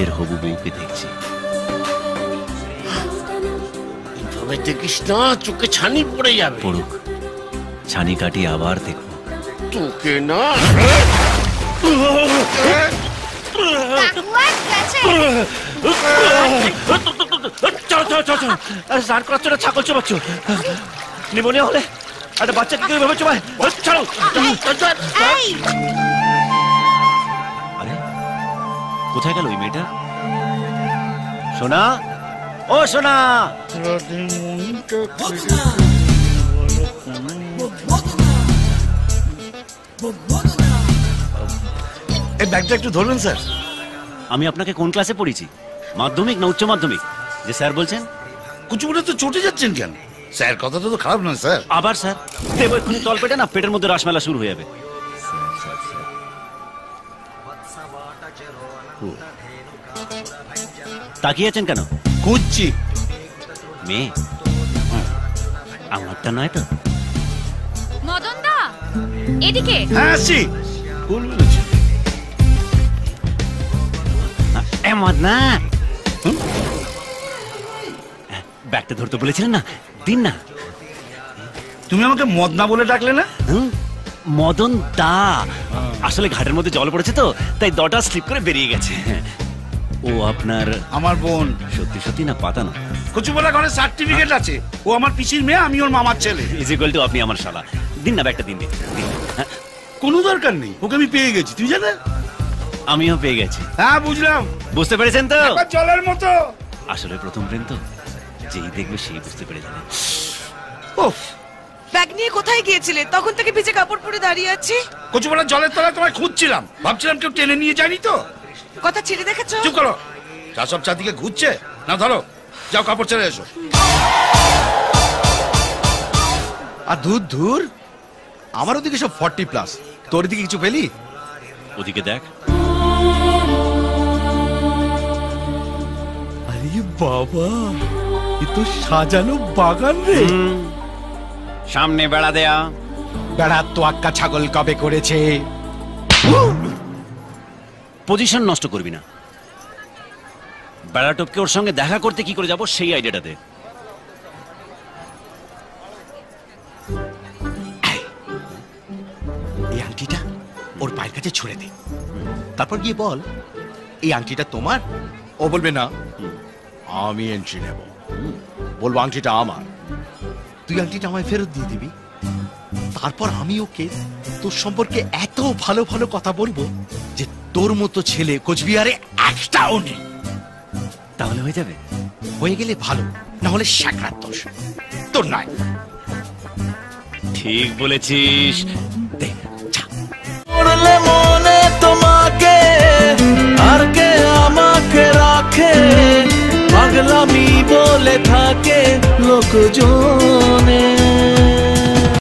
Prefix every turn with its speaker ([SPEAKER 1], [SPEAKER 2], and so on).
[SPEAKER 1] নিজের হবু বউকে দেখছি।
[SPEAKER 2] তবে দেখিস না, চোখে ছানি পড়ে যাবে।
[SPEAKER 1] পড়ুক, ছানি কাটিয়ে আবার দেখবো
[SPEAKER 2] তোকে না। চলো চলো চলো চলো, স্নান করাচ্ছ না ছাগল চোবাচ্ছ? নিমোনিয়া হলে একটা বাচ্চাকে কেউ ভাবে চোবায়? চলো।
[SPEAKER 1] আরে কোথায় গেল ওই মেয়েটা? সোনা, ও সোনা।
[SPEAKER 2] এই ব্যাগটা একটু ধরবেন স্যার।
[SPEAKER 1] আমি আপনাকে কোন ক্লাসে পড়েছি? মাধ্যমিক না উচ্চ মাধ্যমিক যে স্যার বলছেন?
[SPEAKER 2] কুচুকুচে তো চটে যাচ্ছেন কেন? স্যার কথাটা তো খারাপ নয় স্যার।
[SPEAKER 1] আবার স্যার দেবো এক্ষুনি তল পেটে, না পেটের মধ্যে রাসমেলা শুরু হয়ে যাবে। তাকিয়ে আছেন কেন?
[SPEAKER 2] খুঁজছি
[SPEAKER 1] মেয়ে। আমারটা নয় তো?
[SPEAKER 3] মদন দা এদিকে।
[SPEAKER 2] হ্যাঁ আসছি। ভুল বলেছি।
[SPEAKER 1] মদনা, ব্যাগটা ধরতে বলেছিলেন না, দিন না।
[SPEAKER 2] তুমি আমাকে মদনা বলে ডাকলে না?
[SPEAKER 1] মদন দা, আসলে ঘাটের মধ্যে জল পড়েছে তো, তাই দটা স্লিপ করে বেরিয়ে গেছে। ও আপনার?
[SPEAKER 2] আমার বোন।
[SPEAKER 1] সত্যি সত্যি না পাতা না?
[SPEAKER 2] কচুবলা ঘরে সার্টিফিকেট আছে। ও আমার পিসির মেয়ে, আমি ওর মামার ছেলে।
[SPEAKER 1] ইজ ইকুয়াল টু আপনি আমার শালা। দিন না ব্যাগটা, দিন দিন।
[SPEAKER 2] কোনো দরকার নেই, ওকে আমি পেয়ে গেছি, তুই জানে?
[SPEAKER 1] আমিও পেয়ে গেছি।
[SPEAKER 2] হ্যাঁ বুঝলাম।
[SPEAKER 1] বুঝতে পেরেছেন তো?
[SPEAKER 2] জলের মতো।
[SPEAKER 1] আসলে প্রথম প্রেম তো, যেই দেখবে সেই বুঝতে পেরে যাবে।
[SPEAKER 4] উফ, ব্যাগ নিয়ে কোথায় গিয়েছিলে? তখন থেকে ভিজে কাপড় পরে দাঁড়িয়ে আছি।
[SPEAKER 2] কচুবলা জলের তলায় তোমায় খুঁজছিলাম, ভাবছিলাম কেউ টেনে নিয়ে যায়নি তো।
[SPEAKER 4] কথা ছেড়ে দেখেছো?
[SPEAKER 2] চুপ করো, চা সব চারদিকে ঘুরছে না। ধরো, যাও কাপড় ছেড়ে এসো।
[SPEAKER 5] আর দূর দূর, আমার ওদিকে সব 40+, তোর দিকে কিছু পেলি?
[SPEAKER 1] ওদিকে দেখ।
[SPEAKER 5] আরে বাবা, এ তো সাজানো বাগান রে।
[SPEAKER 1] সামনে বেড়া দেয়া।
[SPEAKER 5] বেড়া তো আক্কা ছাগল কবে করেছে?
[SPEAKER 1] পজিশন নষ্ট করবি না। বেড়া টপকে ওর সঙ্গে দেখা করতে কি করে যাবো সেই আইডিয়াটা দে।
[SPEAKER 5] এই আংটিটা ওর পায়ের কাছে ছুঁড়ে দে, তারপর গিয়ে বল এই আংটিটা তোমার। ও বলবে না, আমি এন্ট্রি নেব। বলবো আংটিটা আমার, তুই আংটিটা আমায় ফেরত দিয়ে দিবি। তারপর আমি ওকে তোর সম্পর্কে এত ভালো ভালো কথা বলবো যে তোর মতো ছেলে কোচবিহারে একটাও নেই।
[SPEAKER 1] তাহলে হয়ে যাবে?
[SPEAKER 5] হয়ে গেলে ভালো, না হলে শাকরাত দোষ তোর নয়।
[SPEAKER 1] ঠিক বলেছিস।
[SPEAKER 5] দে যা।
[SPEAKER 6] পড়লে মনে তোমাকে আর কে আমাকে রাখে, পাগলামি বলে থাকে লোকজন।